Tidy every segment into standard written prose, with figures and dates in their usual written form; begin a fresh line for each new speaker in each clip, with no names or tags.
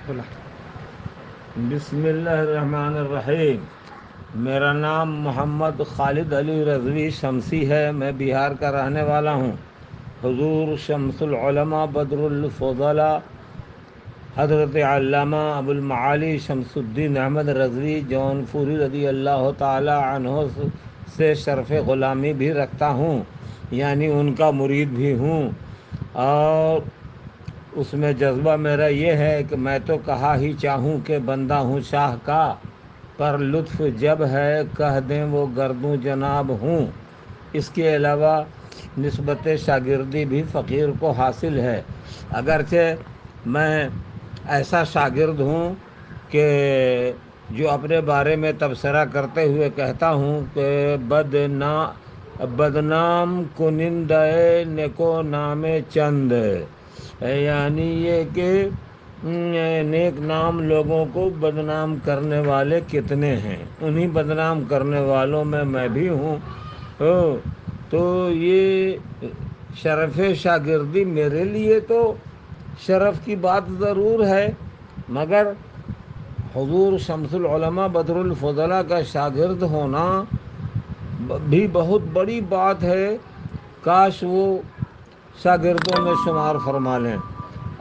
بسم اللہ الرحمن الرحیم۔ میرا نام محمد خالد علی رضوی شمسی ہے۔ میں بہار کا رہنے والا ہوں۔ حضور شمس العلماء بدر الفضلاء حضرت علامہ ابو المعالی شمس الدین احمد رضوی جونپوری رضی اللہ تعالی عنہ سے شرف غلامی بھی رکھتا ہوں، یعنی ان کا مرید بھی ہوں، اور اس میں جذبہ میرا یہ ہے کہ میں تو کہا ہی چاہوں کہ بندہ ہوں شاہ کا، پر لطف جب ہے کہہ دیں وہ گردوں جناب ہوں۔ اس کے علاوہ نسبت شاگردی بھی فقیر کو حاصل ہے، اگرچہ میں ایسا شاگرد ہوں کہ جو اپنے بارے میں تبصرہ کرتے ہوئے کہتا ہوں کہ بدنام کنندہ نیکو نام چند، یعنی یہ کہ نیک نام لوگوں کو بدنام کرنے والے کتنے ہیں، انہی بدنام کرنے والوں میں بھی ہوں۔ تو یہ شرف شاگردی میرے لیے تو شرف کی بات ضرور ہے، مگر حضور شمس العلماء بدر الفضلاء کا شاگرد ہونا بھی بہت بڑی بات ہے۔ کاش وہ شاگردوں میں شمار فرما لیں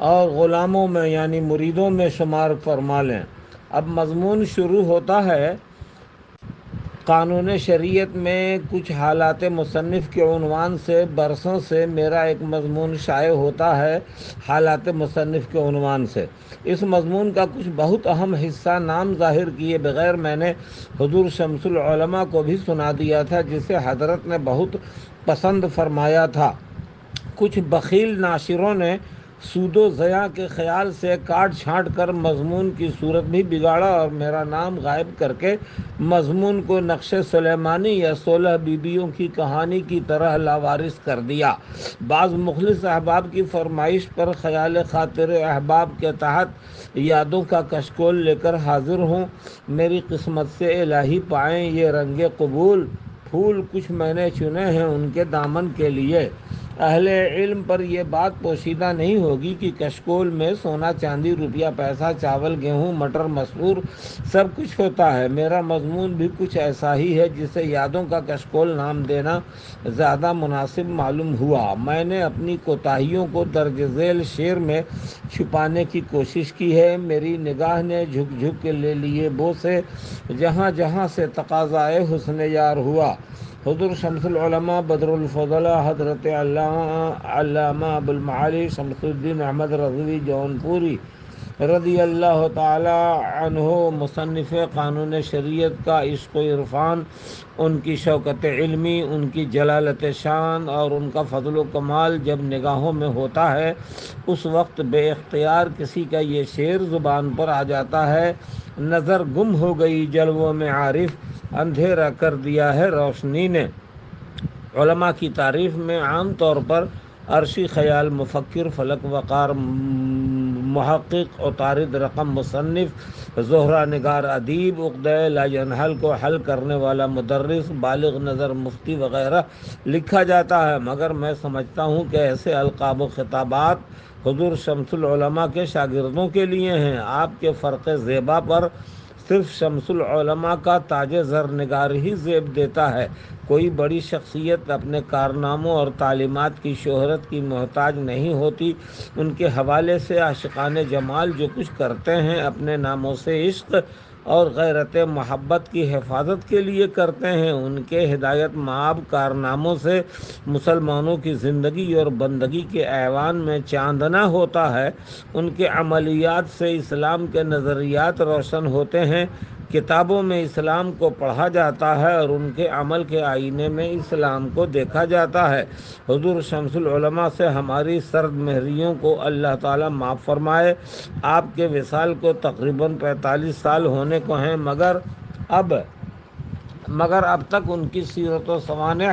اور غلاموں میں یعنی مریدوں میں شمار فرما لیں۔ اب مضمون شروع ہوتا ہے۔ قانون شریعت میں کچھ حالات مصنف کے عنوان سے برسوں سے میرا ایک مضمون شائع ہوتا ہے، حالات مصنف کے عنوان سے۔ اس مضمون کا کچھ بہت اہم حصہ نام ظاہر کیے بغیر میں نے حضور شمس العلماء کو بھی سنا دیا تھا، جسے حضرت نے بہت پسند فرمایا تھا۔ کچھ بخیل ناشروں نے سود و ضیاع کے خیال سے کاٹ چھانٹ کر مضمون کی صورت بھی بگاڑا اور میرا نام غائب کر کے مضمون کو نقش سلیمانی یا 16 بیویوں کی کہانی کی طرح لاوارث کر دیا۔ بعض مخلص احباب کی فرمائش پر خیال خاطر احباب کے تحت یادوں کا کشکول لے کر حاضر ہوں۔ میری قسمت سے الہی پائیں یہ رنگ قبول، پھول کچھ میں نے چنے ہیں ان کے دامن کے لیے۔ اہل علم پر یہ بات پوشیدہ نہیں ہوگی کہ کشکول میں سونا چاندی روپیہ پیسہ چاول گیہوں مٹر مسور سب کچھ ہوتا ہے۔ میرا مضمون بھی کچھ ایسا ہی ہے، جسے یادوں کا کشکول نام دینا زیادہ مناسب معلوم ہوا۔ میں نے اپنی کوتاہیوں کو درج ذیل شعر میں چھپانے کی کوشش کی ہے۔ میری نگاہ نے جھک جھک کے لے لیے بوسے جہاں جہاں سے تقاضائے حسن یار ہوا۔ حضور شمس العلماء بدر الفضلاء حضرت علامہ ابو المعالی شمس الدین احمد رضوی جونپوری رضی اللہ تعالی عنہ، مصنف قانون شریعت کا عشق و عرفان، ان کی شوکت علمی، ان کی جلالت شان اور ان کا فضل و کمال جب نگاہوں میں ہوتا ہے، اس وقت بے اختیار کسی کا یہ شعر زبان پر آ جاتا ہے: نظر گم ہو گئی جلووں میں عارف، اندھیرا کر دیا ہے روشنی نے۔ علماء کی تعریف میں عام طور پر عرشی خیال، مفکر، فلک وقار، محقق، عطارد رقم مصنف، زہرہ نگار ادیب، عقدہ لا ینحل کو حل کرنے والا مدرس، بالغ نظر مفتی وغیرہ لکھا جاتا ہے، مگر میں سمجھتا ہوں کہ ایسے القاب و خطابات حضور شمس العلماء کے شاگردوں کے لیے ہیں۔ آپ کے فرق زیبا پر صرف شمس العلماء کا تاج زر نگار ہی زیب دیتا ہے۔ کوئی بڑی شخصیت اپنے کارناموں اور تعلیمات کی شہرت کی محتاج نہیں ہوتی۔ ان کے حوالے سے عاشقان جمال جو کچھ کرتے ہیں، اپنے ناموں سے عشق اور غیرت محبت کی حفاظت کے لیے کرتے ہیں۔ ان کے ہدایت مآب کارناموں سے مسلمانوں کی زندگی اور بندگی کے ایوان میں چاندنا ہوتا ہے۔ ان کے عملیات سے اسلام کے نظریات روشن ہوتے ہیں۔ کتابوں میں اسلام کو پڑھا جاتا ہے اور ان کے عمل کے آئینے میں اسلام کو دیکھا جاتا ہے۔ حضور شمس العلماء سے ہماری سرد مہریوں کو اللہ تعالیٰ معاف فرمائے۔ آپ کے وصال کو تقریباً 45 سال ہونے کو ہیں، مگر اب تک ان کی سیرت و سوانح،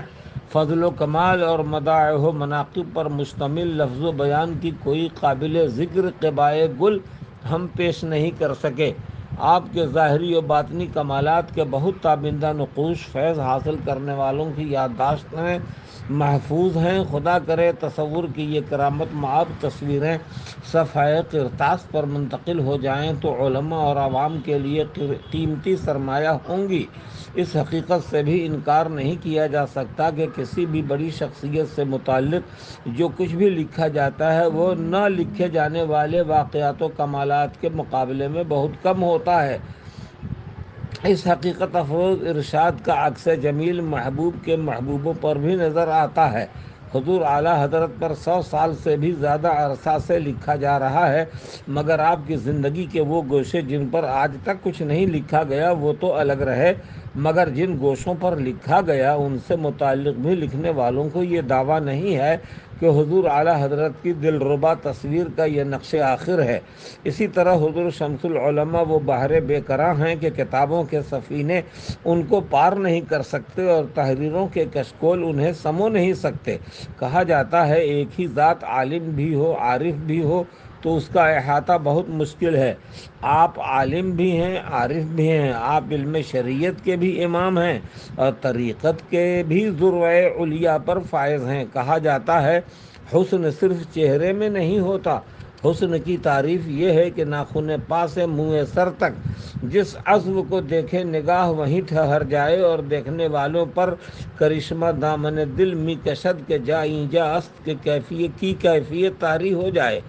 فضل و کمال اور مداح و مناقب پر مشتمل لفظ و بیان کی کوئی قابل ذکر قبائے گل ہم پیش نہیں کر سکے۔ آپ کے ظاہری و باطنی کمالات کے بہت تابندہ نقوش فیض حاصل کرنے والوں کی یادداشت میں محفوظ ہیں۔ خدا کرے تصور کی یہ کرامت مآب تصویریں صفحۂ کرتاس پر منتقل ہو جائیں تو علماء اور عوام کے لیے قیمتی سرمایہ ہوں گی۔ اس حقیقت سے بھی انکار نہیں کیا جا سکتا کہ کسی بھی بڑی شخصیت سے متعلق جو کچھ بھی لکھا جاتا ہے وہ نہ لکھے جانے والے واقعات و کمالات کے مقابلے میں بہت کم ہوتا ہے۔ اس حقیقت افروز ارشاد کا عکس جمیل محبوب کے محبوبوں پر بھی نظر آتا ہے۔ حضور اعلیٰ حضرت پر 100 سال سے بھی زیادہ عرصہ سے لکھا جا رہا ہے، مگر آپ کی زندگی کے وہ گوشے جن پر آج تک کچھ نہیں لکھا گیا وہ تو الگ رہے، مگر جن گوشوں پر لکھا گیا ان سے متعلق بھی لکھنے والوں کو یہ دعویٰ نہیں ہے کہ حضور اعلیٰ حضرت کی دلربا تصویر کا یہ نقش آخر ہے۔ اسی طرح حضور شمس العلماء وہ بحر بے کراں ہیں کہ کتابوں کے سفینے ان کو پار نہیں کر سکتے اور تحریروں کے کشکول انہیں سمو نہیں سکتے۔ کہا جاتا ہے ایک ہی ذات عالم بھی ہو عارف بھی ہو تو اس کا احاطہ بہت مشکل ہے۔ آپ عالم بھی ہیں عارف بھی ہیں، آپ علم شریعت کے بھی امام ہیں اور طریقت کے بھی ذروۂ علیاء پر فائز ہیں۔ کہا جاتا ہے حسن صرف چہرے میں نہیں ہوتا، حسن کی تعریف یہ ہے کہ ناخن پا سے منہ سر تک جس عضو کو دیکھے نگاہ وہیں ٹھہر جائے اور دیکھنے والوں پر کرشمہ دامن دل می کشد کے جائیں جا است کے کیفیت طاری ہو جائے۔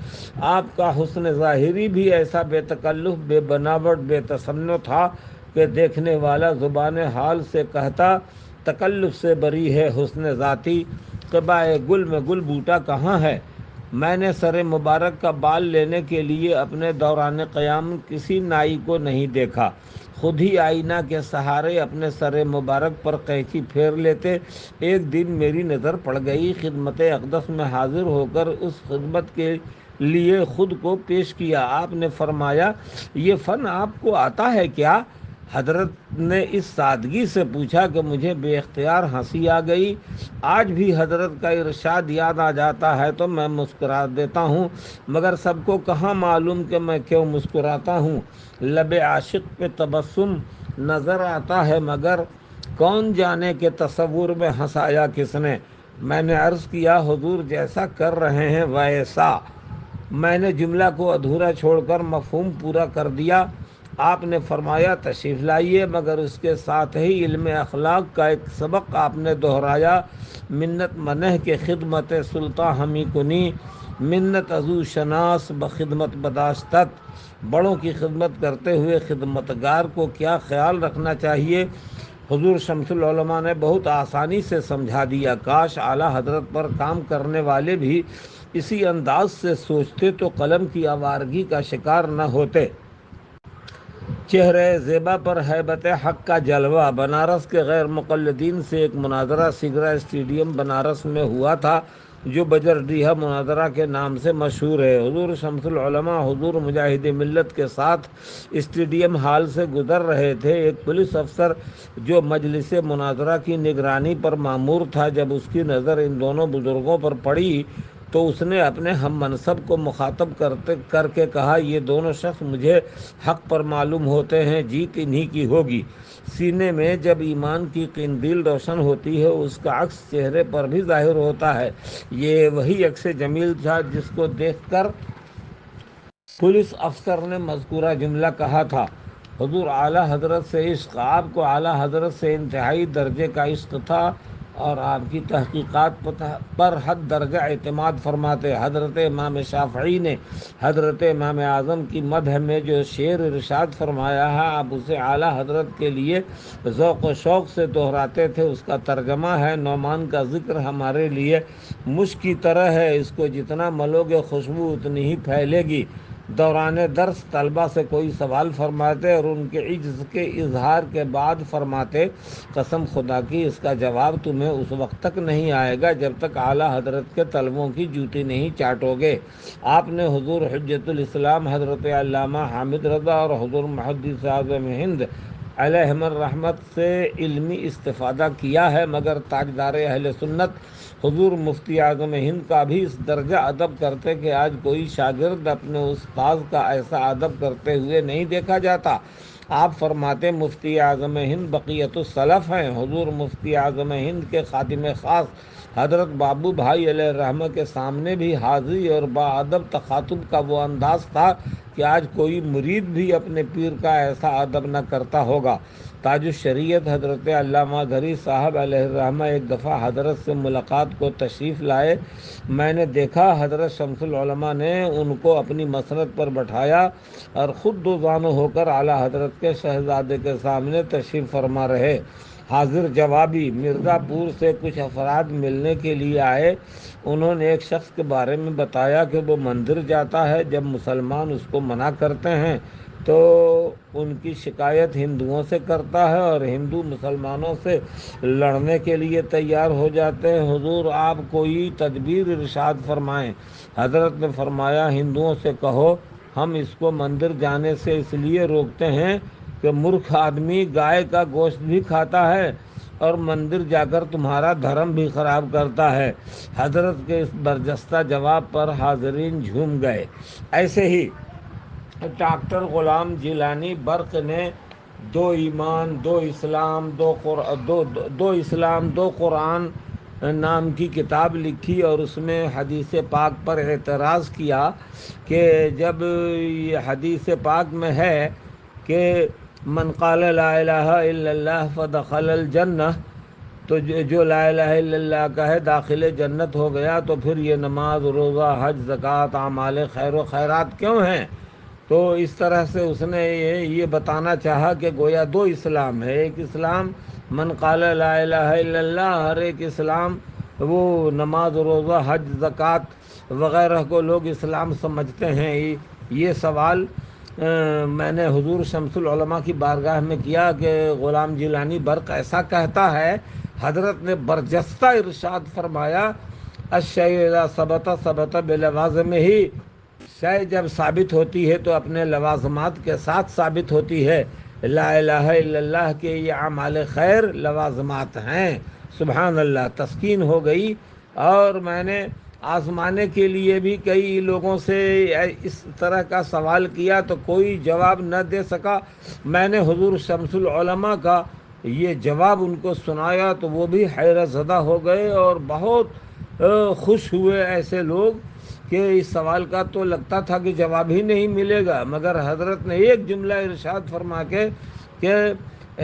آپ کا حسن ظاہری بھی ایسا بے تکلف، بے بناوٹ، بے تصنع تھا کہ دیکھنے والا زبان حال سے کہتا تکلف سے بری ہے حسن ذاتی، قبائے گل میں گل بوٹا کہاں ہے۔ میں نے سر مبارک کا بال لینے کے لیے اپنے دوران قیام کسی نائی کو نہیں دیکھا، خود ہی آئینہ کے سہارے اپنے سر مبارک پر قینچی پھیر لیتے۔ ایک دن میری نظر پڑ گئی، خدمت اقدس میں حاضر ہو کر اس خدمت کے لیے خود کو پیش کیا۔ آپ نے فرمایا یہ فن آپ کو آتا ہے کیا؟ حضرت نے اس سادگی سے پوچھا کہ مجھے بے اختیار ہنسی آ گئی۔ آج بھی حضرت کا ارشاد یاد آ جاتا ہے تو میں مسکرا دیتا ہوں، مگر سب کو کہاں معلوم کہ میں کیوں مسکراتا ہوں۔ لب عاشق پہ تبسم نظر آتا ہے مگر کون جانے کہ تصور میں ہنسایا کس نے۔ میں نے عرض کیا حضور جیسا کر رہے ہیں ویسا۔ میں نے جملہ کو ادھورا چھوڑ کر مفہوم پورا کر دیا۔ آپ نے فرمایا تشریف لائیے، مگر اس کے ساتھ ہی علم اخلاق کا ایک سبق آپ نے دہرایا۔ منت منہ کے خدمت سلطان ہمی کنی، منت ازو شناس بخدمت بداشتت۔ بڑوں کی خدمت کرتے ہوئے خدمتگار کو کیا خیال رکھنا چاہیے، حضور شمس العلماء نے بہت آسانی سے سمجھا دیا۔ کاش اعلیٰ حضرت پر کام کرنے والے بھی اسی انداز سے سوچتے تو قلم کی آوارگی کا شکار نہ ہوتے۔ چہرہ زیبا پر ہیبت حق کا جلوہ۔ بنارس کے غیر مقلدین سے ایک مناظرہ سگرا اسٹیڈیم بنارس میں ہوا تھا جو بجرڈیہہ مناظرہ کے نام سے مشہور ہے۔ حضور شمس العلماء حضور مجاہد ملت کے ساتھ اسٹیڈیم ہال سے گزر رہے تھے۔ ایک پولیس افسر جو مجلس مناظرہ کی نگرانی پر مامور تھا، جب اس کی نظر ان دونوں بزرگوں پر پڑی تو اس نے اپنے ہم منصب کو مخاطب کر کے کہا یہ دونوں شخص مجھے حق پر معلوم ہوتے ہیں، جیت انہی کی ہوگی۔ سینے میں جب ایمان کی قندیل روشن ہوتی ہے اس کا عکس چہرے پر بھی ظاہر ہوتا ہے۔ یہ وہی عکس جمیل تھا جس کو دیکھ کر پولیس افسر نے مذکورہ جملہ کہا تھا۔ حضور اعلیٰ حضرت سے عشق۔ آپ کو اعلیٰ حضرت سے انتہائی درجے کا عشق تھا اور آپ کی تحقیقات پر حد درجہ اعتماد فرماتے۔ حضرت امام شافعی نے حضرت امام اعظم کی مدح میں جو شعر ارشاد فرمایا ہے آپ اسے اعلیٰ حضرت کے لیے ذوق و شوق سے دہراتے تھے۔ اس کا ترجمہ ہے نعمان کا ذکر ہمارے لیے مشک کی طرح ہے، اس کو جتنا ملوگے خوشبو اتنی ہی پھیلے گی۔ دوران درس طلبہ سے کوئی سوال فرماتے اور ان کے عجز کے اظہار کے بعد فرماتے قسم خدا کی اس کا جواب تمہیں اس وقت تک نہیں آئے گا جب تک اعلیٰ حضرت کے طلبوں کی جوتی نہیں چاٹو گے۔ آپ نے حضور حجت الاسلام حضرت علامہ حامد رضا اور حضور محدث اعظم ہند علیہم الرحمت سے علمی استفادہ کیا ہے، مگر تاجدار اہل سنت حضور مفتی اعظم ہند کا بھی اس درجہ ادب کرتے کہ آج کوئی شاگرد اپنے استاذ کا ایسا ادب کرتے ہوئے نہیں دیکھا جاتا۔ آپ فرماتے مفتی اعظم ہند بقیت السلف ہیں۔ حضور مفتی اعظم ہند کے خادم خاص حضرت بابو بھائی علیہ الرحمہ کے سامنے بھی حاضری اور باادب تخاطب کا وہ انداز تھا کہ آج کوئی مرید بھی اپنے پیر کا ایسا ادب نہ کرتا ہوگا۔ تاج الشریعت حضرت علامہ گھری صاحب علیہ الرحمہ ایک دفعہ حضرت سے ملاقات کو تشریف لائے۔ میں نے دیکھا حضرت شمس العلماء نے ان کو اپنی مسند پر بٹھایا اور خود دو زانو ہو کر اعلیٰ حضرت کے شہزادے کے سامنے تشریف فرما رہے۔ حاضر جوابی مرزا پور سے کچھ افراد ملنے کے لیے آئے۔ انہوں نے ایک شخص کے بارے میں بتایا کہ وہ مندر جاتا ہے، جب مسلمان اس کو منع کرتے ہیں تو ان کی شکایت ہندوؤں سے کرتا ہے اور ہندو مسلمانوں سے لڑنے کے لیے تیار ہو جاتے ہیں۔ حضور آپ کوئی تدبیر ارشاد فرمائیں۔ حضرت نے فرمایا ہندوؤں سے کہو ہم اس کو مندر جانے سے اس لیے روکتے ہیں کہ مورکھ آدمی گائے کا گوشت بھی کھاتا ہے اور مندر جا کر تمہارا دھرم بھی خراب کرتا ہے۔ حضرت کے اس برجستہ جواب پر حاضرین جھوم گئے۔ ایسے ہی ڈاکٹر غلام جیلانی برق نے دو ایمان دو اسلام دو قرآن نام کی کتاب لکھی اور اس میں حدیث پاک پر اعتراض کیا کہ جب یہ حدیث پاک میں ہے کہ من قال لا الہ الا اللہ فدخل الجنہ، تو جو لا الہ الا اللہ کا ہے داخل جنت ہو گیا، تو پھر یہ نماز روزہ حج زکوٰۃ اعمال خیر و خیرات کیوں ہیں؟ تو اس طرح سے اس نے یہ بتانا چاہا کہ گویا دو اسلام ہے، ایک اسلام من قال لا الہ الا اللہ، ہر ایک اسلام وہ نماز روزہ حج زکوٰۃ وغیرہ کو لوگ اسلام سمجھتے ہیں۔ یہ سوال میں نے حضور شمس العلماء کی بارگاہ میں کیا کہ غلام جیلانی برق ایسا کہتا ہے۔ حضرت نے برجستہ ارشاد فرمایا الشیء اذا ثبت ثبت بلوازمہ، شے جب ثابت ہوتی ہے تو اپنے لوازمات کے ساتھ ثابت ہوتی ہے۔ لا الہ الا اللہ کے یہ اعمال خیر لوازمات ہیں۔ سبحان اللہ، تسکین ہو گئی۔ اور میں نے آزمانے کے لیے بھی کئی لوگوں سے اس طرح کا سوال کیا تو کوئی جواب نہ دے سکا۔ میں نے حضور شمس العلماء کا یہ جواب ان کو سنایا تو وہ بھی حیرت زدہ ہو گئے اور بہت خوش ہوئے۔ ایسے لوگ کہ اس سوال کا تو لگتا تھا کہ جواب ہی نہیں ملے گا، مگر حضرت نے ایک جملہ ارشاد فرما کے کہ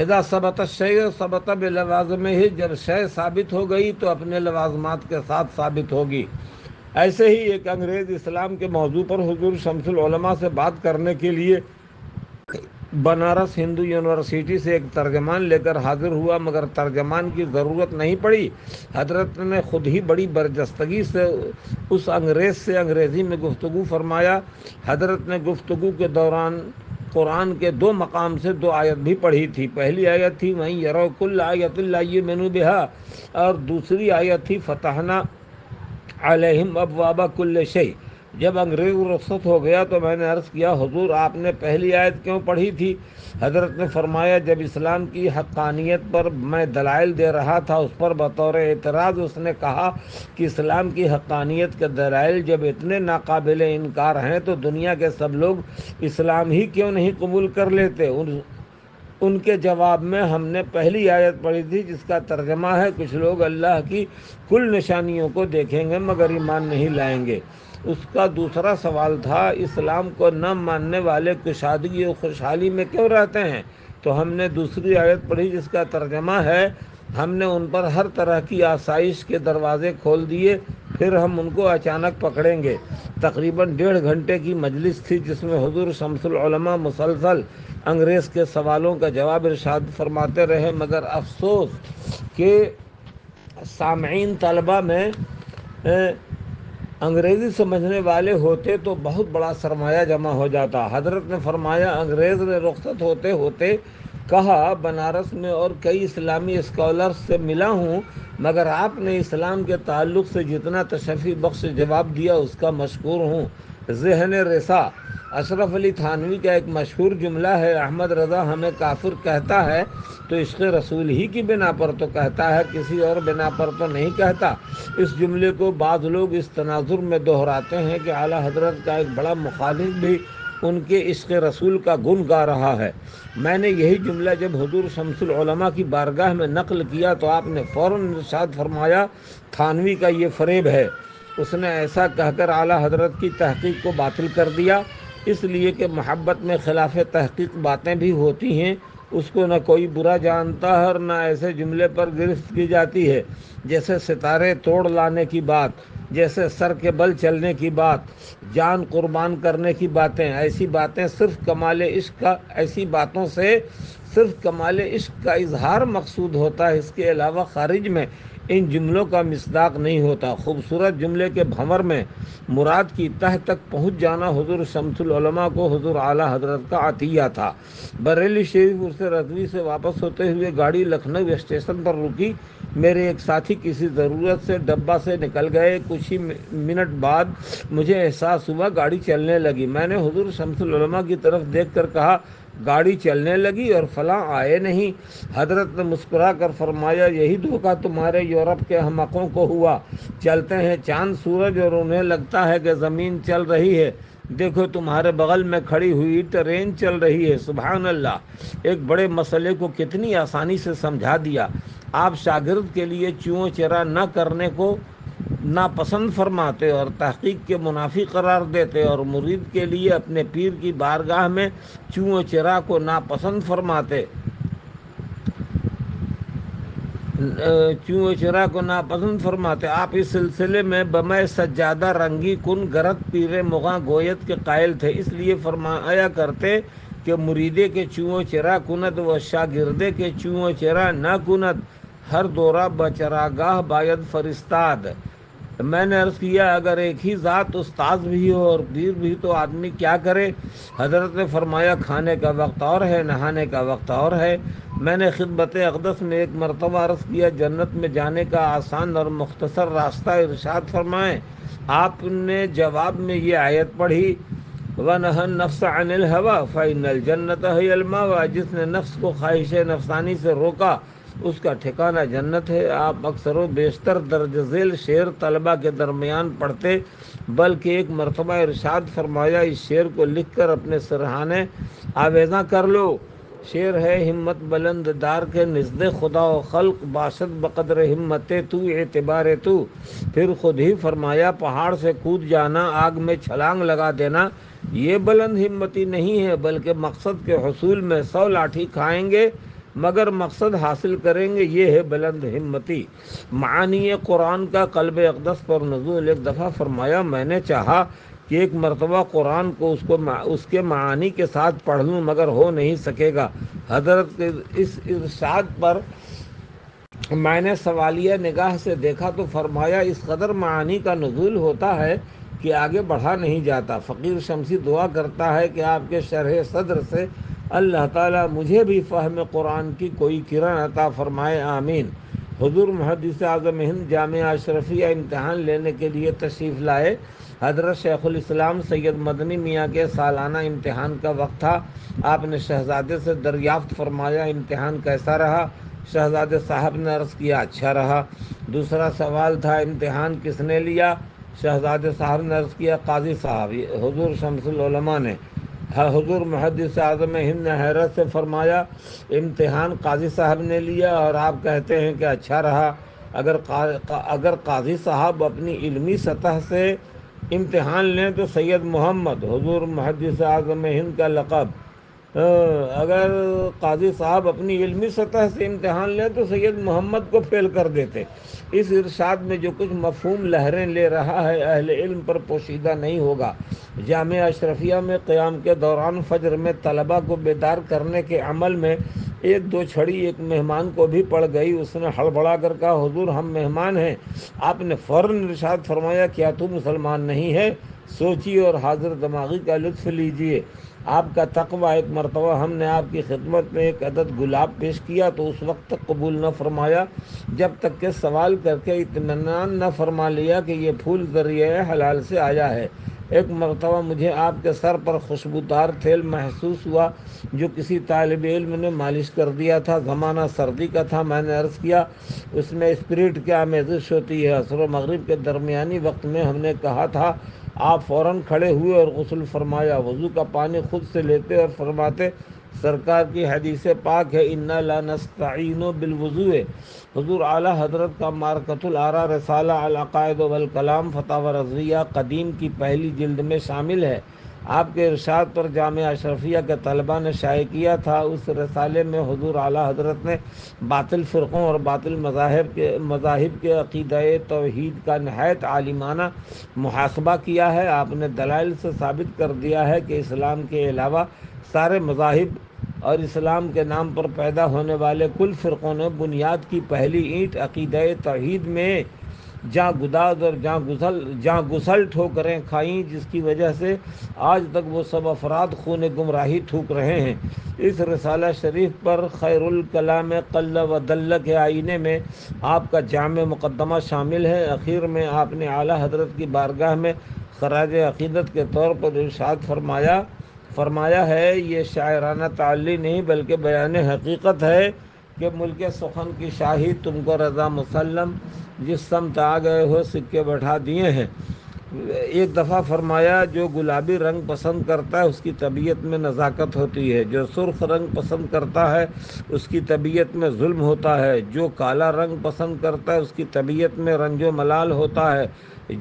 اذا ثبت الشیء ثبت بلوازمہ، جب شے ثابت ہو گئی تو اپنے لوازمات کے ساتھ ثابت ہوگی۔ ایسے ہی ایک انگریز اسلام کے موضوع پر حضور شمس العلماء سے بات کرنے کے لیے بنارس ہندو یونیورسٹی سے ایک ترجمان لے کر حاضر ہوا، مگر ترجمان کی ضرورت نہیں پڑی۔ حضرت نے خود ہی بڑی برجستگی سے اس انگریز سے انگریزی میں گفتگو فرمایا۔ حضرت نے گفتگو کے دوران قرآن کے دو مقام سے دو آیت بھی پڑھی تھی۔ پہلی آیت تھی وَإِن يَرَوْا كُلَّ آیَةٍ لَا يُؤْمِنُوا بِهَا، اور دوسری آیت تھی فَتَحْنَا عَلَيْهِمْ أَبْوَابَ كُلِّ شَيْءٍ۔ جب انگریز رخصت ہو گیا تو میں نے عرض کیا حضور آپ نے پہلی آیت کیوں پڑھی تھی؟ حضرت نے فرمایا جب اسلام کی حقانیت پر میں دلائل دے رہا تھا، اس پر بطور اعتراض اس نے کہا کہ اسلام کی حقانیت کے دلائل جب اتنے ناقابل انکار ہیں تو دنیا کے سب لوگ اسلام ہی کیوں نہیں قبول کر لیتے؟ ان کے جواب میں ہم نے پہلی آیت پڑھی تھی جس کا ترجمہ ہے کچھ لوگ اللہ کی کل نشانیوں کو دیکھیں گے مگر ایمان نہیں لائیں گے۔ اس کا دوسرا سوال تھا اسلام کو نہ ماننے والے کشادگی و خوشحالی میں کیوں رہتے ہیں؟ تو ہم نے دوسری آیت پڑھی جس کا ترجمہ ہے ہم نے ان پر ہر طرح کی آسائش کے دروازے کھول دیے، پھر ہم ان کو اچانک پکڑیں گے۔ تقریباً 1.5 گھنٹے کی مجلس تھی جس میں حضور شمس العلماء مسلسل انگریز کے سوالوں کا جواب ارشاد فرماتے رہے، مگر افسوس کہ سامعین طلبہ میں انگریزی سمجھنے والے ہوتے تو بہت بڑا سرمایہ جمع ہو جاتا۔ حضرت نے فرمایا انگریز نے رخصت ہوتے ہوتے کہا بنارس میں اور کئی اسلامی اسکالرز سے ملا ہوں، مگر آپ نے اسلام کے تعلق سے جتنا تشفی بخش جواب دیا اس کا مشکور ہوں۔ ذہن رسا اشرف علی تھانوی کا ایک مشہور جملہ ہے، احمد رضا ہمیں کافر کہتا ہے تو عشق رسول ہی کی بنا پر تو کہتا ہے، کسی اور بنا پر تو نہیں کہتا۔ اس جملے کو بعض لوگ اس تناظر میں دہراتے ہیں کہ اعلیٰ حضرت کا ایک بڑا مخالف بھی ان کے عشق رسول کا گن گا رہا ہے۔ میں نے یہی جملہ جب حضور شمس العلماء کی بارگاہ میں نقل کیا تو آپ نے فوراً ارشاد فرمایا، تھانوی کا یہ فریب ہے، اس نے ایسا کہہ کر اعلیٰ حضرت کی تحقیق کو باطل کر دیا، اس لیے کہ محبت میں خلاف تحقیق باتیں بھی ہوتی ہیں، اس کو نہ کوئی برا جانتا ہے اور نہ ایسے جملے پر گرفت کی جاتی ہے جیسے ستارے توڑ لانے کی بات، جیسے سر کے بل چلنے کی بات، جان قربان کرنے کی باتیں۔ ایسی باتیں صرف کمال عشق کا ایسی باتوں سے صرف کمال عشق کا اظہار مقصود ہوتا ہے، اس کے علاوہ خارج میں ان جملوں کا مصداق نہیں ہوتا۔ خوبصورت جملے کے بھنور میں مراد کی تہ تک پہنچ جانا حضور شمس العلماء کو حضور اعلیٰ حضرت کا عطیہ تھا۔ بریلی شریف سے رضوی سے واپس ہوتے ہوئے گاڑی لکھنؤ اسٹیشن پر رکی، میرے ایک ساتھی کسی ضرورت سے ڈبہ سے نکل گئے، کچھ ہی منٹ بعد مجھے احساس ہوا گاڑی چلنے لگی۔ میں نے حضور شمس العلماء کی طرف دیکھ کر کہا، گاڑی چلنے لگی اور فلاں آئے نہیں؟ حضرت نے مسکرا کر فرمایا، یہی دھوکہ تمہارے یورپ کے احمقوں کو ہوا، چلتے ہیں چاند سورج اور انہیں لگتا ہے کہ زمین چل رہی ہے، دیکھو تمہارے بغل میں کھڑی ہوئی ٹرین چل رہی ہے۔ سبحان اللہ! ایک بڑے مسئلے کو کتنی آسانی سے سمجھا دیا۔ آپ شاگرد کے لیے چوں چرا نہ کرنے کو ناپسند فرماتے اور تحقیق کے منافی قرار دیتے، اور مرید کے لیے اپنے پیر کی بارگاہ میں چوں چرا کو ناپسند فرماتے آپ اس سلسلے میں بمے سجادہ رنگی کن گرد پیر مغاں گویت کے قائل تھے، اس لیے فرمایا کرتے کہ مریدے کے چوں چرا کند و شاگردے کے چوں چرا نہ کند، ہر دورہ بچراگاہ باید فرستاد۔ میں نے عرض کیا، اگر ایک ہی ذات استاذ بھی ہو اور پیر بھی تو آدمی کیا کرے؟ حضرت نے فرمایا، کھانے کا وقت اور ہے، نہانے کا وقت اور ہے۔ میں نے خدمت اقدس میں ایک مرتبہ عرض کیا، جنت میں جانے کا آسان اور مختصر راستہ ارشاد فرمائیں۔ آپ نے جواب میں یہ آیت پڑھی، وَنَهَى النَّفْسَ عَنِ الْهَوَىٰ فَإِنَّ الْجَنَّةَ هِيَ الْمَأْوَىٰ۔ جس نے نفس کو خواہش نفسانی سے روکا اس کا ٹھکانہ جنت ہے۔ آپ اکثر و بیشتر درج ذیل شعر طلبہ کے درمیان پڑھتے، بلکہ ایک مرتبہ ارشاد فرمایا، اس شعر کو لکھ کر اپنے سرہانے آویزاں کر لو۔ شعر ہے، ہمت بلند دار کے نزد خدا و خلق، باشد بقدر ہمت تو اعتبار تو۔ پھر خود ہی فرمایا، پہاڑ سے کود جانا، آگ میں چھلانگ لگا دینا، یہ بلند ہمتی نہیں ہے، بلکہ مقصد کے حصول میں 100 لاٹھی کھائیں گے مگر مقصد حاصل کریں گے، یہ ہے بلند ہمتی۔ معانی قرآن کا قلب اقدس پر نزول۔ ایک دفعہ فرمایا، میں نے چاہا کہ ایک مرتبہ قرآن کو اس کے معانی کے ساتھ پڑھ لوں مگر ہو نہیں سکے گا۔ حضرت کے اس ارشاد پر میں نے سوالیہ نگاہ سے دیکھا تو فرمایا، اس قدر معانی کا نزول ہوتا ہے کہ آگے بڑھا نہیں جاتا۔ فقیر شمسی دعا کرتا ہے کہ آپ کے شرح صدر سے اللہ تعالیٰ مجھے بھی فہم قرآن کی کوئی کرن عطا فرمائے، آمین۔ حضور محدث اعظم ہند جامعہ اشرفیہ امتحان لینے کے لیے تشریف لائے۔ حضرت شیخ الاسلام سید مدنی میاں کے سالانہ امتحان کا وقت تھا۔ آپ نے شہزادے سے دریافت فرمایا، امتحان کیسا رہا؟ شہزادے صاحب نے عرض کیا، اچھا رہا۔ دوسرا سوال تھا، امتحان کس نے لیا؟ شہزادے صاحب نے عرض کیا، قاضی صاحب۔ حضور شمس العلماء نے حضور محدث اعظم ہند نے حیرت سے فرمایا، امتحان قاضی صاحب نے لیا اور آپ کہتے ہیں کہ اچھا رہا؟ اگر قاضی صاحب اپنی علمی سطح سے امتحان لیں تو سید محمد، حضور محدث اعظم ہند کا لقب، اگر قاضی صاحب اپنی علمی سطح سے امتحان لیں تو سید محمد کو فیل کر دیتے۔ اس ارشاد میں جو کچھ مفہوم لہریں لے رہا ہے اہل علم پر پوشیدہ نہیں ہوگا۔ جامعہ اشرفیہ میں قیام کے دوران فجر میں طلبہ کو بیدار کرنے کے عمل میں ایک دو چھڑی ایک مہمان کو بھی پڑ گئی۔ اس نے ہڑبڑا کر کہا، حضور ہم مہمان ہیں۔ آپ نے فوراً ارشاد فرمایا، کیا تو مسلمان نہیں ہے؟ سوچیے اور حاضر دماغی کا لطف لیجیے۔ آپ کا تقویٰ۔ ایک مرتبہ ہم نے آپ کی خدمت میں ایک عدد گلاب پیش کیا تو اس وقت تک قبول نہ فرمایا جب تک کہ سوال کر کے اطمینان نہ فرما لیا کہ یہ پھول ذریعہ حلال سے آیا ہے۔ ایک مرتبہ مجھے آپ کے سر پر خوشبودار تیل محسوس ہوا جو کسی طالب علم نے مالش کر دیا تھا۔ زمانہ سردی کا تھا۔ میں نے عرض کیا اس میں اسپرٹ کی آمیزش ہوتی ہے۔ عصر و مغرب کے درمیانی وقت میں ہم نے کہا تھا۔ آپ فوراً کھڑے ہوئے اور غسل فرمایا، وضو کا پانی خود سے لیتے اور فرماتے سرکار کی حدیث پاک ہے انا لا نستعین بالوضوء۔ حضور اعلیٰ حضرت کا مارکۃ الآراء رسالہ العقائد والکلام فتاوی رضویہ قدیم کی پہلی جلد میں شامل ہے۔ آپ کے ارشاد پر جامعہ اشرفیہ کے طلباء نے شائع کیا تھا۔ اس رسالے میں حضور اعلیٰ حضرت نے باطل فرقوں اور باطل مذاہب کے عقیدہ توحید کا نہایت عالمانہ محاسبہ کیا ہے۔ آپ نے دلائل سے ثابت کر دیا ہے کہ اسلام کے علاوہ سارے مذاہب اور اسلام کے نام پر پیدا ہونے والے کل فرقوں نے بنیاد کی پہلی اینٹ عقیدہ توحید میں جاں گداز اور جاں گسل ٹھوکریں کھائیں، جس کی وجہ سے آج تک وہ سب افراد خون گمراہی تھوک رہے ہیں۔ اس رسالہ شریف پر خیر الکلام قل و دل کے آئینے میں آپ کا جامع مقدمہ شامل ہے۔ اخیر میں آپ نے اعلیٰ حضرت کی بارگاہ میں خراج عقیدت کے طور پر ارشاد فرمایا ہے، یہ شاعرانہ تعلی نہیں بلکہ بیان حقیقت ہے کہ ملک سخن کی شاہی تم کو رضا مسلم، جس سمت آ گئے ہو سکے بٹھا دیے ہیں۔ ایک دفعہ فرمایا جو گلابی رنگ پسند کرتا ہے اس کی طبیعت میں نزاکت ہوتی ہے، جو سرخ رنگ پسند کرتا ہے اس کی طبیعت میں ظلم ہوتا ہے، جو کالا رنگ پسند کرتا ہے اس کی طبیعت میں رنج و ملال ہوتا ہے،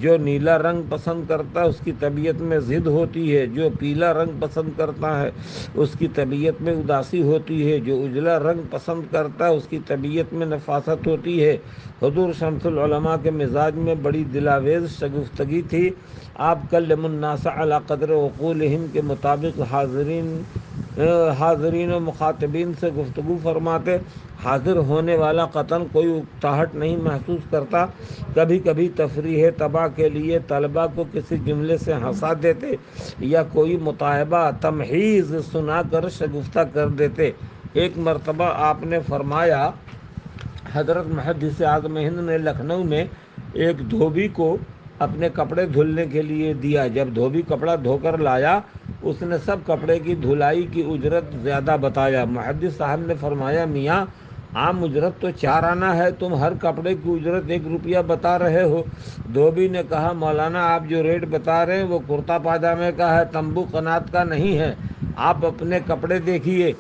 جو نیلا رنگ پسند کرتا ہے اس کی طبیعت میں ضد ہوتی ہے، جو پیلا رنگ پسند کرتا ہے اس کی طبیعت میں اداسی ہوتی ہے، جو اجلا رنگ پسند کرتا ہے اس کی طبیعت میں نفاست ہوتی ہے۔ حضور شمس العلماء کے مزاج میں بڑی دلاویز شگفتگی تھی۔ آپ کلم الناس علی قدر عقولہم کے مطابق حاضرین و مخاطبین سے گفتگو فرماتے۔ حاضر ہونے والا قطعاً کوئی اکتاہٹ نہیں محسوس کرتا۔ کبھی کبھی تفریح طبع کے لیے طلباء کو کسی جملے سے ہنسا دیتے یا کوئی مطالبہ تمحیض سنا کر شگفتہ کر دیتے۔ ایک مرتبہ آپ نے فرمایا حضرت محدث اعظم ہند نے لکھنؤ میں ایک دھوبی کو اپنے کپڑے دھلنے کے لیے دیا۔ جب دھوبی کپڑا دھو کر لایا اس نے سب کپڑے کی دھلائی کی اجرت زیادہ بتایا۔ محدث صاحب نے فرمایا میاں عام اجرت تو 4 آنا ہے، تم ہر کپڑے کی اجرت 1 روپیہ بتا رہے ہو۔ دھوبی نے کہا مولانا آپ جو ریٹ بتا رہے ہیں وہ کرتا پاجامے کا ہے، تمبو قنات کا نہیں ہے۔ آپ اپنے کپڑے دیکھیے،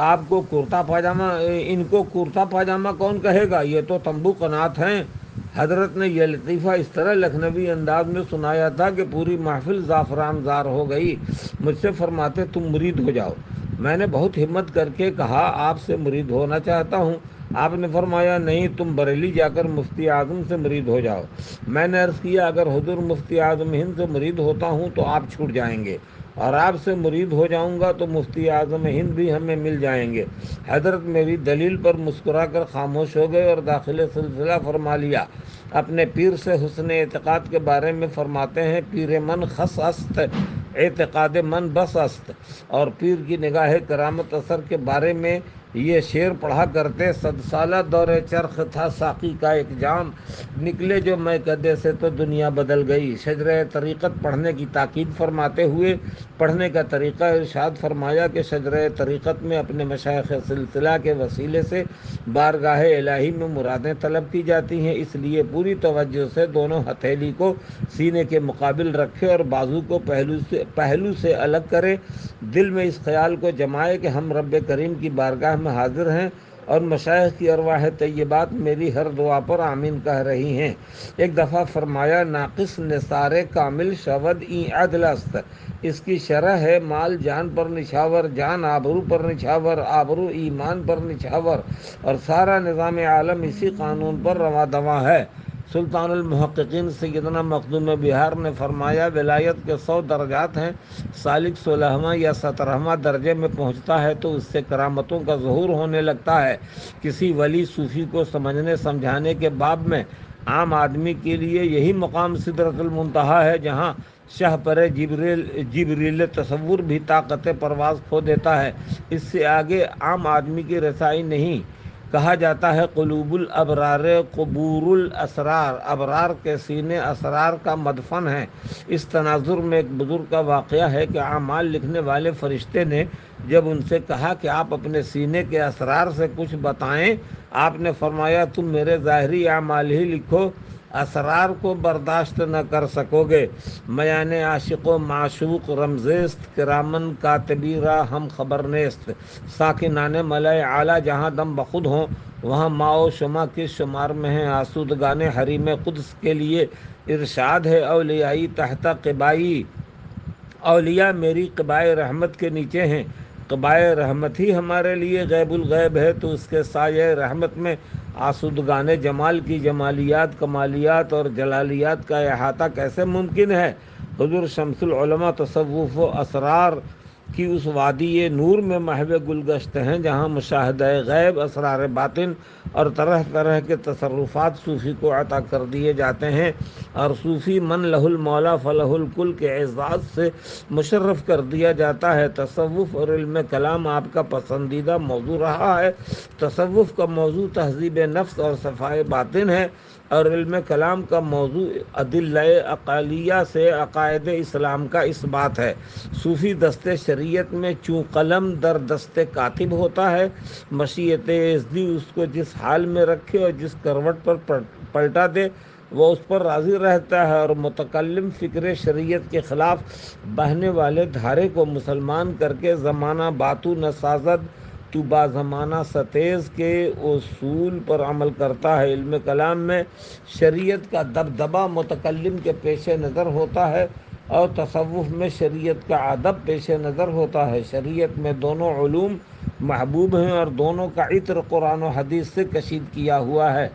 آپ کو کرتا پاجامہ، ان کو کرتا پاجامہ کون کہے گا، یہ تو تمبو قنات ہیں۔ حضرت نے یہ لطیفہ اس طرح لکھنوی انداز میں سنایا تھا کہ پوری محفل زعفران زار ہو گئی۔ مجھ سے فرماتے تم مرید ہو جاؤ۔ میں نے بہت ہمت کر کے کہا آپ سے مرید ہونا چاہتا ہوں۔ آپ نے فرمایا نہیں، تم بریلی جا کر مفتی اعظم سے مرید ہو جاؤ۔ میں نے عرض کیا اگر حضور مفتی اعظم ہند سے مرید ہوتا ہوں تو آپ چھوٹ جائیں گے، اور آپ سے مرید ہو جاؤں گا تو مفتی اعظم ہند بھی ہمیں مل جائیں گے۔ حضرت میری دلیل پر مسکرا کر خاموش ہو گئے اور داخل سلسلہ فرما لیا۔ اپنے پیر سے حسن اعتقاد کے بارے میں فرماتے ہیں پیر من خس است اعتقاد من بس است، اور پیر کی نگاہ کرامت اثر کے بارے میں یہ شعر پڑھا کرتے 100 سالہ دور چرخ تھا ساقی کا ایک جام، نکلے جو میں کدے سے تو دنیا بدل گئی۔ شجرہ طریقت پڑھنے کی تاکید فرماتے ہوئے پڑھنے کا طریقہ ارشاد فرمایا کہ شجرہ طریقت میں اپنے مشائخ سلسلہ کے وسیلے سے بارگاہ الہی میں مرادیں طلب کی جاتی ہیں، اس لیے پوری توجہ سے دونوں ہتھیلی کو سینے کے مقابل رکھے اور بازو کو پہلو سے الگ کرے، دل میں اس خیال کو جمائے کہ ہم رب کریم کی بارگاہ میں حاضر ہیں اور مشائخ کی ارواح طیبات میری ہر دعا پر آمین کہہ رہی ہیں۔ ایک دفعہ فرمایا ناقص نثار کامل شود این عدل است، اس کی شرح ہے مال جان پر نچھاور، جان آبرو پر نچھاور، آبرو ایمان پر نچھاور، اور سارا نظام عالم اسی قانون پر رواں دواں ہے۔ سلطان المحققین سیدنا مخدوم بہار نے فرمایا ولایت کے 100 درجات ہیں، سالک 16واں یا 17واں درجے میں پہنچتا ہے تو اس سے کرامتوں کا ظہور ہونے لگتا ہے۔ کسی ولی صوفی کو سمجھنے سمجھانے کے باب میں عام آدمی کے لیے یہی مقام سدرۃ المنتہا ہے جہاں شہ پر جبریل تصور بھی طاقت پرواز کھو دیتا ہے۔ اس سے آگے عام آدمی کی رسائی نہیں۔ کہا جاتا ہے قلوب الابرار قبور الاسرار، ابرار کے سینے اسرار کا مدفن ہے۔ اس تناظر میں ایک بزرگ کا واقعہ ہے کہ اعمال لکھنے والے فرشتے نے جب ان سے کہا کہ آپ اپنے سینے کے اسرار سے کچھ بتائیں، آپ نے فرمایا تم میرے ظاہری اعمال ہی لکھو، اسرار کو برداشت نہ کر سکو گے۔ میان عاشق و معشوق رمزیست، کرامن کاتبی را ہم خبر نیست۔ ساکنان ملائے اعلیٰ جہاں دم بخود ہوں، وہاں ماء و شمع کس شمار میں ہیں۔ آسودگان حریم قدس کے لیے ارشاد ہے اولیائی تحت قبائی، اولیاء میری قبائے رحمت کے نیچے ہیں۔ قبائے رحمت ہی ہمارے لیے غیب الغیب ہے، تو اس کے سایہ رحمت میں آسودگان جمال کی جمالیات، کمالیات اور جلالیات کا احاطہ کیسے ممکن ہے؟ حضور شمس العلماء تصوف و اسرار کی اس وادی نور میں محو گلگشت ہیں جہاں مشاہدہ غیب، اسرار باطن اور طرح طرح کے تصرفات صوفی کو عطا کر دیے جاتے ہیں، اور صوفی من لہ المولا فلہ الکل کے اعزاز سے مشرف کر دیا جاتا ہے۔ تصوف اور علم کلام آپ کا پسندیدہ موضوع رہا ہے۔ تصوف کا موضوع تہذیب نفس اور صفائے باطن ہے، اور علم کلام کا موضوع ادلہ عقلیہ سے عقائد اسلام کا اثبات ہے۔ صوفی دست شریعت میں چوں قلم در دست کاتب ہوتا ہے، مشیت ازدی اس کو جس حال میں رکھے اور جس کروٹ پر پلٹا دے وہ اس پر راضی رہتا ہے، اور متکلم فکر شریعت کے خلاف بہنے والے دھارے کو مسلمان کر کے زمانہ باتو نہ سازد تو با زمانہ ستیز کے اصول پر عمل کرتا ہے۔ علم کلام میں شریعت کا دبدبہ متکلم کے پیش نظر ہوتا ہے، اور تصوف میں شریعت کا ادب پیش نظر ہوتا ہے۔ شریعت میں دونوں علوم محبوب ہیں، اور دونوں کا عطر قرآن و حدیث سے کشید کیا ہوا ہے۔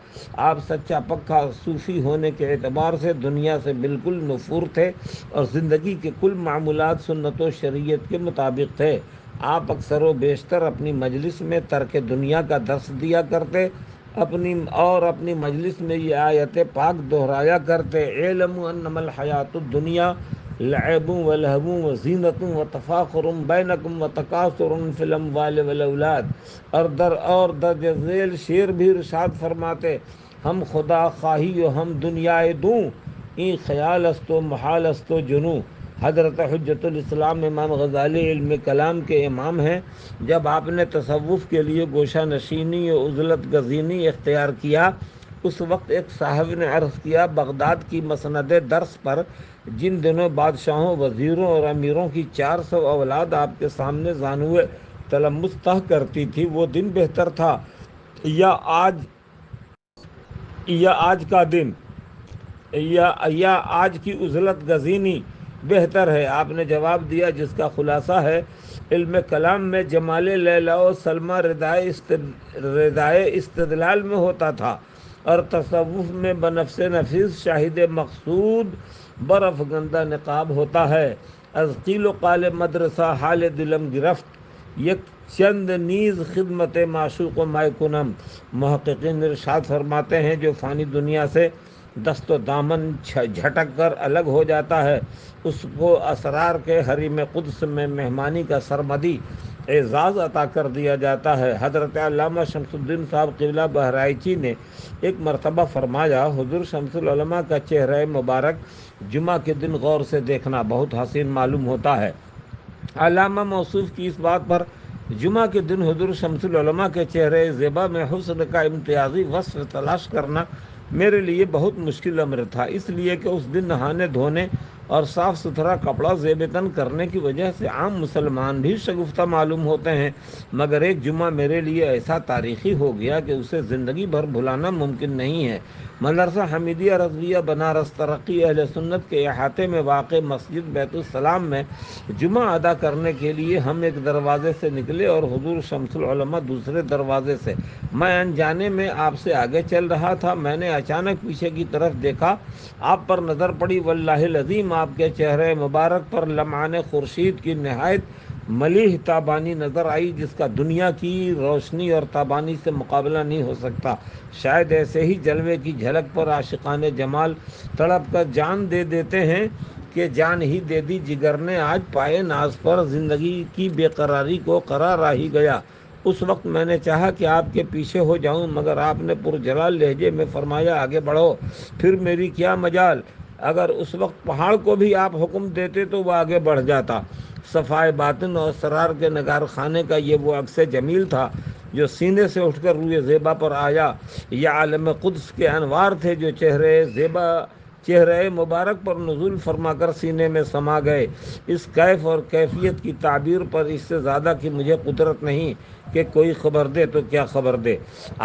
آپ سچا پکا صوفی ہونے کے اعتبار سے دنیا سے بالکل نفور تھے، اور زندگی کے کل معمولات سنت و شریعت کے مطابق تھے۔ آپ اکثر و بیشتر اپنی مجلس میں ترک دنیا کا درس دیا کرتے، اپنی مجلس میں یہ آیت پاک دہرایا کرتے، اعلموا انما الحیات الدنیا لعب و لہو و زینت و تفاخر بینکم و تکاثر فی الاموال والاولاد۔ اور درج ذیل شعر بھی ارشاد فرماتے، ہم خدا خواہی و ہم دنیائے دوں، این خیال است و محال است و جنوں۔ حضرت حجت الاسلام امام غزالی علم کلام کے امام ہیں۔ جب آپ نے تصوف کے لیے گوشہ نشینی و عزلت گزینی اختیار کیا، اس وقت ایک صاحب نے عرض کیا، بغداد کی مسند درس پر جن دنوں بادشاہوں، وزیروں اور امیروں کی 400 اولاد آپ کے سامنے زانوئے تلمس تہ کرتی تھی، وہ دن بہتر تھا یا آج کا دن، یا آج کی عزلت گزینی بہتر ہے؟ آپ نے جواب دیا جس کا خلاصہ ہے، علم کلام میں جمال لیلا و سلمہ ردائے استدلال میں ہوتا تھا، اور تصوف میں بنفس نفیس شاہد مقصود برف گندہ نقاب ہوتا ہے۔ از قیل و قال مدرسہ حال دلم گرفت، یک چند نیز خدمت معشوق و مائے کنم۔ محققین ارشاد فرماتے ہیں جو فانی دنیا سے دست و دامن جھٹک کر الگ ہو جاتا ہے، اس کو اسرار کے حریم قدس میں مہمانی کا سرمدی اعزاز عطا کر دیا جاتا ہے۔ حضرت علامہ شمس الدین صاحب قبلہ بہرائچی نے ایک مرتبہ فرمایا، حضور شمس العلماء کا چہرہ مبارک جمعہ کے دن غور سے دیکھنا بہت حسین معلوم ہوتا ہے۔ علامہ موصوف کی اس بات پر جمعہ کے دن حضور شمس العلماء کے چہرے زیبا میں حسن کا امتیازی وصف تلاش کرنا میرے لیے بہت مشکل امر تھا، اس لیے کہ اس دن نہانے دھونے اور صاف ستھرا کپڑا زیب تن کرنے کی وجہ سے عام مسلمان بھی شگفتہ معلوم ہوتے ہیں، مگر ایک جمعہ میرے لیے ایسا تاریخی ہو گیا کہ اسے زندگی بھر بھلانا ممکن نہیں ہے۔ مدرسہ حمیدیہ رضویہ بنارس ترقی اہل سنت کے احاطے میں واقع مسجد بیت السلام میں جمعہ ادا کرنے کے لیے ہم ایک دروازے سے نکلے اور حضور شمس العلماء دوسرے دروازے سے۔ میں انجانے میں آپ سے آگے چل رہا تھا، میں نے اچانک پیچھے کی طرف دیکھا، آپ پر نظر پڑی، واللہ العظیم آپ کے چہرے مبارک پر لمعان خورشید کی نہایت ملیح تابانی نظر آئی، جس کا دنیا کی روشنی اور تابانی سے مقابلہ نہیں ہو سکتا۔ شاید ایسے ہی جلوے کی جھلک پر عاشقان جمال تڑپ کر جان دے دیتے ہیں کہ جان ہی دے دی جگر نے آج پائے ناز پر، زندگی کی بے قراری کو قرار آ ہی گیا۔ اس وقت میں نے چاہا کہ آپ کے پیچھے ہو جاؤں، مگر آپ نے پرجلال لہجے میں فرمایا آگے بڑھو۔ پھر میری کیا مجال، اگر اس وقت پہاڑ کو بھی آپ حکم دیتے تو وہ آگے بڑھ جاتا۔ صفائے باطن اور اسرار کے نگار خانے کا یہ وہ عکس جمیل تھا جو سینے سے اٹھ کر روئے زیبا پر آیا۔ یہ عالم قدس کے انوار تھے جو چہرے مبارک پر نزول فرما کر سینے میں سما گئے۔ اس کیف اور کیفیت کی تعبیر پر اس سے زیادہ کہ مجھے قدرت نہیں کہ کوئی خبر دے تو کیا خبر دے۔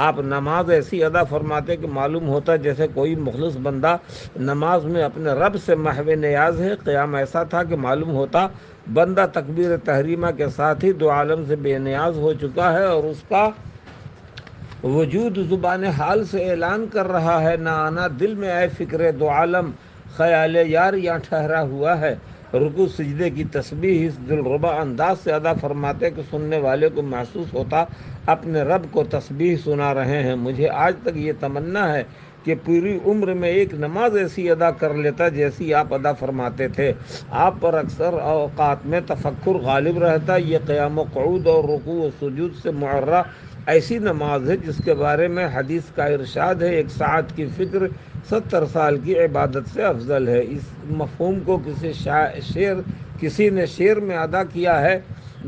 آپ نماز ایسی ادا فرماتے کہ معلوم ہوتا جیسے کوئی مخلص بندہ نماز میں اپنے رب سے محو نیاز ہے۔ قیام ایسا تھا کہ معلوم ہوتا بندہ تکبیر تحریمہ کے ساتھ ہی دو عالم سے بے نیاز ہو چکا ہے اور اس کا وجود زبان حال سے اعلان کر رہا ہے، نہ آنا دل میں اے فکر دو عالم، خیال یار یہاں ٹھہرا ہوا ہے۔ رکوع سجدے کی تسبیح اس دلربا انداز سے ادا فرماتے کہ سننے والے کو محسوس ہوتا اپنے رب کو تسبیح سنا رہے ہیں۔ مجھے آج تک یہ تمنا ہے کہ پوری عمر میں ایک نماز ایسی ادا کر لیتا جیسی آپ ادا فرماتے تھے۔ آپ پر اکثر اوقات میں تفکر غالب رہتا۔ یہ قیام و قعود اور رکوع و سجود سے معرہ ایسی نماز ہے جس کے بارے میں حدیث کا ارشاد ہے، 1 ساعت کی فکر 70 سال کی عبادت سے افضل ہے۔ اس مفہوم کو کسی نے شعر میں ادا کیا ہے،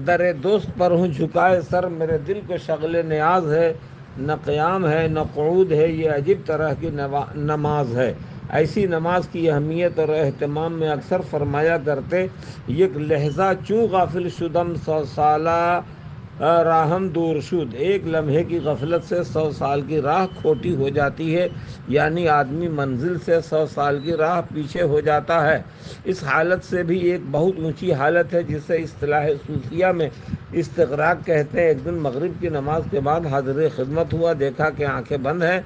در دوست پر ہوں جھکائے سر، میرے دل کو شغل نیاز ہے، نہ قیام ہے نہ قعود ہے، یہ عجیب طرح کی نماز ہے۔ ایسی نماز کی اہمیت اور اہتمام میں اکثر فرمایا کرتے، یک لحظہ چوں غافل شدم 100 سالہ راہم دور شد، ایک لمحے کی غفلت سے 100 سال کی راہ کھوٹی ہو جاتی ہے، یعنی آدمی منزل سے 100 سال کی راہ پیچھے ہو جاتا ہے۔ اس حالت سے بھی ایک بہت اونچی حالت ہے جسے اصطلاح صوفیہ میں استغراق کہتے ہیں۔ ایک دن مغرب کی نماز کے بعد حاضر خدمت ہوا، دیکھا کہ آنکھیں بند ہیں،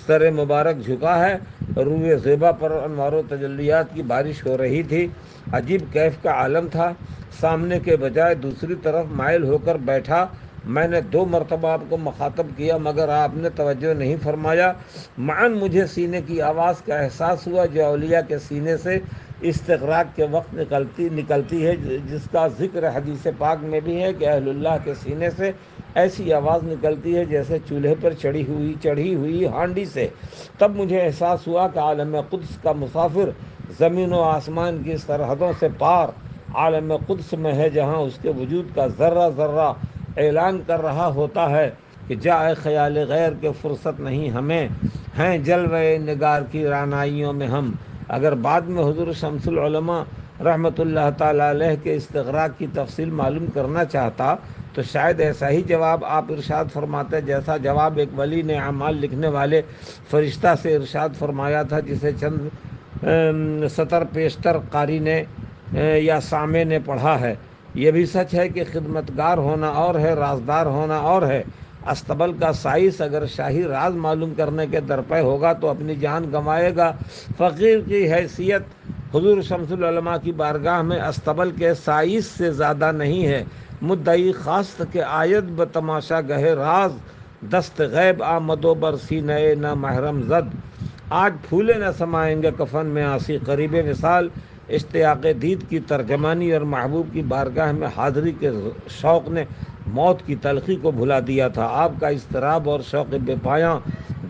سر مبارک جھکا ہے، روئے زیبا پر انوار و تجلیات کی بارش ہو رہی تھی۔ عجیب کیف کا عالم تھا۔ سامنے کے بجائے دوسری طرف مائل ہو کر بیٹھا۔ میں نے 2 مرتبہ آپ کو مخاطب کیا مگر آپ نے توجہ نہیں فرمایا۔ معاً مجھے سینے کی آواز کا احساس ہوا جو اولیاء کے سینے سے استغراق کے وقت نکلتی ہے، جس کا ذکر حدیث پاک میں بھی ہے کہ اہل اللہ کے سینے سے ایسی آواز نکلتی ہے جیسے چولہے پر چڑھی ہوئی ہانڈی سے۔ تب مجھے احساس ہوا کہ عالم قدس کا مسافر زمین و آسمان کی سرحدوں سے پار عالم قدس میں ہے، جہاں اس کے وجود کا ذرہ ذرہ اعلان کر رہا ہوتا ہے کہ جائے خیال غیر کے فرصت نہیں ہمیں، ہیں جلوے نگار کی رعنائیوں میں ہم۔ اگر بعد میں حضور شمس العلماء رحمۃ اللہ تعالیٰ علیہ کے استغراق کی تفصیل معلوم کرنا چاہتا تو شاید ایسا ہی جواب آپ ارشاد فرماتے جیسا جواب ایک ولی نے اعمال لکھنے والے فرشتہ سے ارشاد فرمایا تھا، جسے چند سطر پیشتر قاری نے یا سامع نے پڑھا ہے۔ یہ بھی سچ ہے کہ خدمتگار ہونا اور ہے، رازدار ہونا اور ہے۔ استبل کا سائس اگر شاہی راز معلوم کرنے کے درپے ہوگا تو اپنی جان گنوائے گا۔ فقیر کی حیثیت حضور شمس العلماء کی بارگاہ میں استبل کے سائس سے زیادہ نہیں ہے۔ مدعی خواست کے آید بتماشا گہے راز، دست غیب آمد و بر سینہ نہ محرم زد۔ آج پھولے نہ سمائیں گے کفن میں آسی، قریب وصال اشتیاق دید کی ترجمانی اور محبوب کی بارگاہ میں حاضری کے شوق نے موت کی تلخی کو بھلا دیا تھا۔ آپ کا اضطراب اور شوق بے پایاں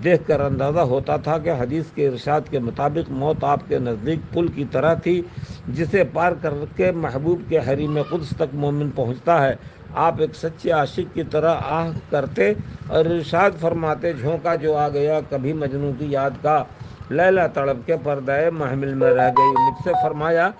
دیکھ کر اندازہ ہوتا تھا کہ حدیث کے ارشاد کے مطابق موت آپ کے نزدیک پل کی طرح تھی جسے پار کر کے محبوب کے حریم قدس تک مومن پہنچتا ہے۔ آپ ایک سچے عاشق کی طرح آہ کرتے اور ارشاد فرماتے، جھونکا جو آ گیا کبھی مجنوں کی یاد کا، لیلا تڑپ کے پردہ محمل میں رہ گئی۔ مجھ سے فرمایا،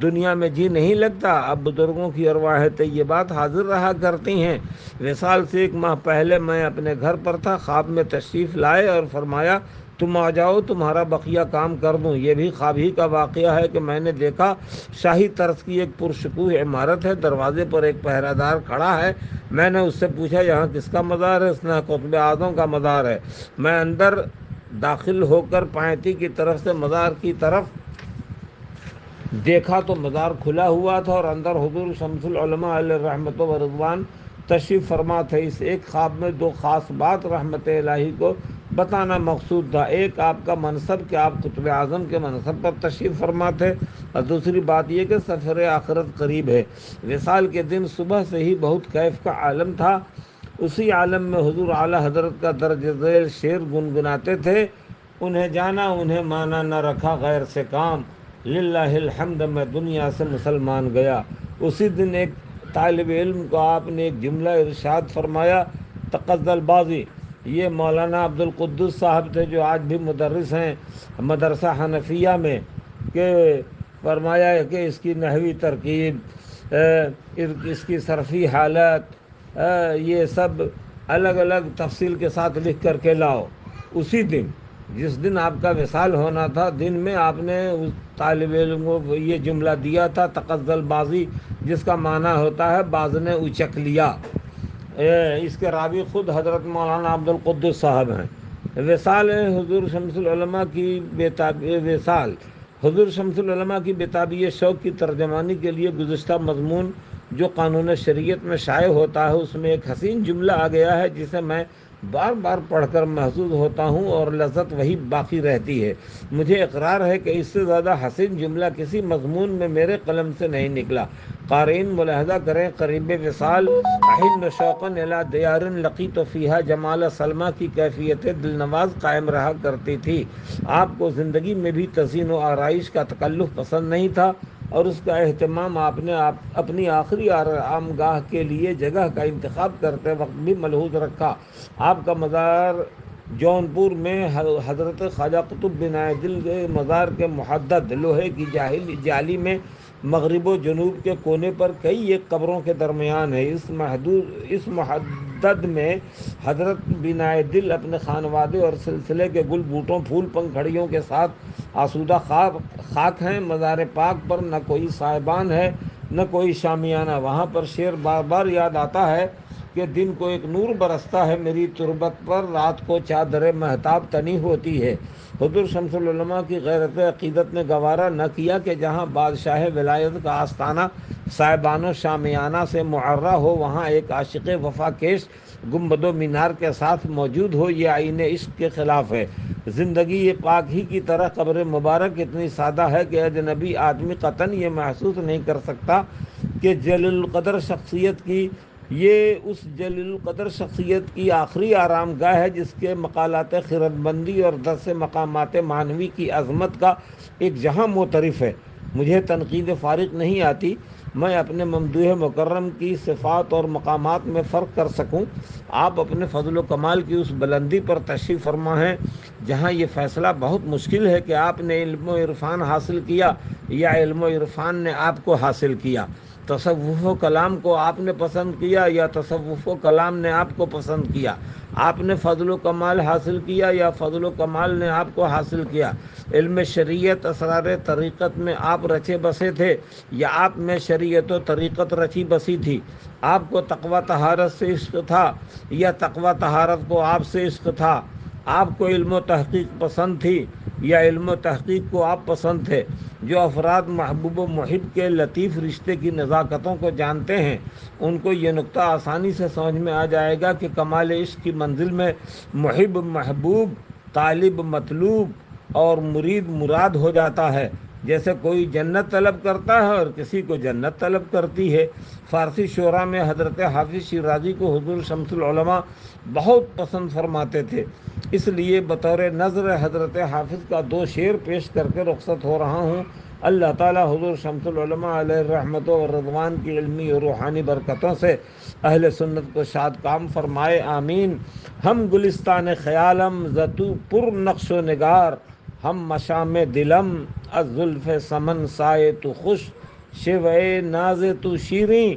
دنیا میں جی نہیں لگتا، اب بزرگوں کی ارواح طیبات حاضر رہا کرتی ہیں۔ وصال سے 1 ماہ پہلے میں اپنے گھر پر تھا، خواب میں تشریف لائے اور فرمایا تم آ جاؤ، تمہارا بقیہ کام کر دوں۔ یہ بھی خواب ہی کا واقعہ ہے کہ میں نے دیکھا شاہی طرز کی ایک پرشکوہ عمارت ہے، دروازے پر ایک پہرہ دار کھڑا ہے۔ میں نے اس سے پوچھا یہاں کس کا مزار ہے؟ اس نے قطب اعظم کا مزار ہے۔ میں اندر داخل ہو کر پائتی کی طرف سے مزار کی طرف دیکھا تو مزار کھلا ہوا تھا اور اندر حضور شمس العلماء علیہ رحمت و رضوان تشریف فرما تھے۔ اس ایک خواب میں 2 خاص بات رحمت الہی کو بتانا مقصود تھا۔ ایک آپ کا منصب کہ آپ قطب اعظم کے منصب پر تشریف فرما تھے، اور دوسری بات یہ کہ سفر آخرت قریب ہے۔ وصال کے دن صبح سے ہی بہت کیف کا عالم تھا۔ اسی عالم میں حضور اعلیٰ حضرت کا درج ذیل شعر گنگناتے تھے: انہیں جانا انہیں مانا نہ رکھا غیر سے کام، للہ الحمد میں دنیا سے مسلمان گیا۔ اسی دن ایک طالب علم کو آپ نے ایک جملہ ارشاد فرمایا: تقضى البازی۔ یہ مولانا عبدالقدوس صاحب تھے جو آج بھی مدرس ہیں مدرسہ حنفیہ میں، کہ فرمایا ہے کہ اس کی نحوی ترکیب، اس کی صرفی حالت، یہ سب الگ الگ تفصیل کے ساتھ لکھ کر کے لاؤ۔ اسی دن جس دن آپ کا وصال ہونا تھا، دن میں آپ نے اس طالب علم کو یہ جملہ دیا تھا: تقضى البازی، جس کا معنی ہوتا ہے باز نے اچک لیا۔ اس کے راوی خود حضرت مولانا عبدالقدوس صاحب ہیں۔ وصال حضور شمس العلماء کی وصال حضور شمس العلماء کی بتابی شوق کی ترجمانی کے لیے گزشتہ مضمون جو قانون شریعت میں شائع ہوتا ہے، اس میں ایک حسین جملہ آ گیا ہے جسے میں بار بار پڑھ کر محظوظ ہوتا ہوں اور لذت وہی باقی رہتی ہے۔ مجھے اقرار ہے کہ اس سے زیادہ حسین جملہ کسی مضمون میں میرے قلم سے نہیں نکلا۔ قارئین ملاحظہ کریں: قریب وصال احن شوقاً الی دیار لقیت فیہا جمال سلمیٰ کی کیفیت دل نواز قائم رہا کرتی تھی۔ آپ کو زندگی میں بھی تزئین و آرائش کا تکلف پسند نہیں تھا، اور اس کا اہتمام آپ نے اپنی آخری آرام گاہ کے لیے جگہ کا انتخاب کرتے وقت بھی ملحوظ رکھا۔ آپ کا مزار جونپور میں حضرت خواجہ قطب بن دل کے مزار کے محدد لوہے کی جالی میں مغرب و جنوب کے کونے پر کئی ایک قبروں کے درمیان ہے۔ اس محدد میں حضرت بن دل اپنے خانوادے اور سلسلے کے گل بوٹوں پھول پنکھڑیوں کے ساتھ آسودہ خاک ہیں۔ مزار پاک پر نہ کوئی سائبان ہے نہ کوئی شامیانہ۔ وہاں پر شعر بار بار یاد آتا ہے کہ دن کو ایک نور برستا ہے میری تربت پر، رات کو چادر مہتاب تنی ہوتی ہے۔ حضور شمس العلماء کی غیرت عقیدت نے گوارا نہ کیا کہ جہاں بادشاہ ولایت کا آستانہ صاحبان و شامیانہ سے معرہ ہو، وہاں ایک عاشق وفا کیش گنبد و مینار کے ساتھ موجود ہو۔ یہ آئین عشق کے خلاف ہے۔ زندگی پاک ہی کی طرح قبر مبارک اتنی سادہ ہے کہ اجنبی آدمی قطعاً یہ محسوس نہیں کر سکتا کہ جلیل القدر شخصیت کی آخری آرام گاہ ہے، جس کے مقالات خردمندی اور درس مقامات معنوی کی عظمت کا ایک جہاں معترف ہے۔ مجھے تنقید فارغ نہیں آتی، میں اپنے ممدوح مکرم کی صفات اور مقامات میں فرق کر سکوں۔ آپ اپنے فضل و کمال کی اس بلندی پر تشریف فرما ہیں جہاں یہ فیصلہ بہت مشکل ہے کہ آپ نے علم و عرفان حاصل کیا یا علم و عرفان نے آپ کو حاصل کیا، تصوف و کلام کو آپ نے پسند کیا یا تصوف و کلام نے آپ کو پسند کیا، آپ نے فضل و کمال حاصل کیا یا فضل و کمال نے آپ کو حاصل کیا، علم شریعت اسرار طریقت میں آپ رچے بسے تھے یا آپ میں شریعت و طریقت رچی بسی تھی، آپ کو تقوی طہارت سے عشق تھا یا تقوی طہارت کو آپ سے عشق تھا، آپ کو علم و تحقیق پسند تھی یا علم و تحقیق کو آپ پسند تھے۔ جو افراد محبوب و محب کے لطیف رشتے کی نزاکتوں کو جانتے ہیں، ان کو یہ نکتہ آسانی سے سمجھ میں آ جائے گا کہ کمال عشق کی منزل میں محب محبوب، طالب مطلوب اور مرید مراد ہو جاتا ہے، جیسے کوئی جنت طلب کرتا ہے اور کسی کو جنت طلب کرتی ہے۔ فارسی شعراء میں حضرت حافظ شیرازی کو حضور شمس العلماء بہت پسند فرماتے تھے، اس لیے بطور نظر حضرت حافظ کا 2 شعر پیش کر کے رخصت ہو رہا ہوں۔ اللہ تعالیٰ حضور شمس العلماء علیہ الرحمت و رضوان کی علمی اور روحانی برکتوں سے اہل سنت کو شاد کام فرمائے، آمین۔ ہم گلستان خیالم زتو پر نقش و نگار، ہم مشام دلم از زلف سمن سائے تو خوش، شیوے ناز تو شیریں